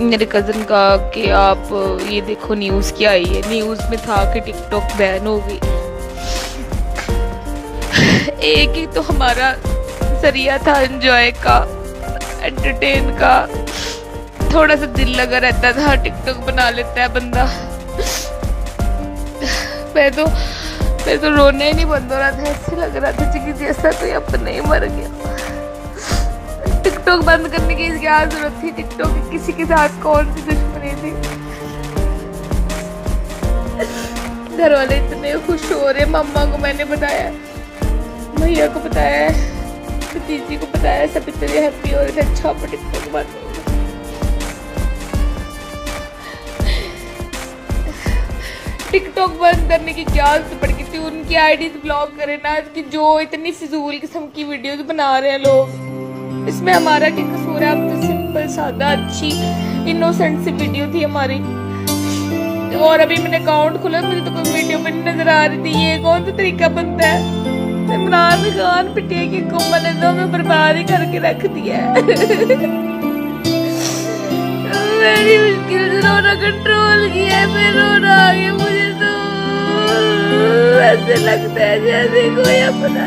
मेरे कज़न का कि आप ये देखो न्यूज़ क्या आई है। न्यूज़ में था कि टिकटॉक बैन हो गई। एक ही तो हमारा जरिया था एंजॉय का, एंटरटेन का। थोड़ा सा दिल लगा रहता था, टिकटॉक बना लेता है बंदा। मैं तो रोना ही नहीं बंद हो रहा था, ऐसे लग रहा था कि जैसा कोई अपना ही मर गया। टिकटॉक बंद करने की क्या जरूरत थी? टिकटॉक किसी के साथ कौन सी दुश्मनी थी? घर वाले इतने खुश हो रहे। मम्मा को मैंने बताया, भैया को बताया, भतीजी को बताया, सब इतने हैप्पी हो रहे थे। अच्छा पर टिकटॉक बंद हो गया। टिकटॉक बंद करने की क्या जरूरत पड़ गई थी? उनकी आईडीज ब्लॉक करे ना, कि जो इतनी फिजूल किस्म की वीडियोस बना रहे हैं लोग। इसमें हमारा क्या कसूर है? अब तो सिंपल सादा अच्छी इनोसेंट सी वीडियो थी हमारी। और अभी मैंने अकाउंट खोला, मुझे तो कोई वीडियो भी नहीं नजर आ रही थी। ये कौन सा तरीका बनता है? इमरान खान पिटिया की कोमल ने तो हमें बर्बाद ही करके रख दिया है। मेरी मुश्किल से रोना कंट्रोल किया है, फिर रोना आ गया मुझे। तो ऐसे लगता है जैसे कोई अपना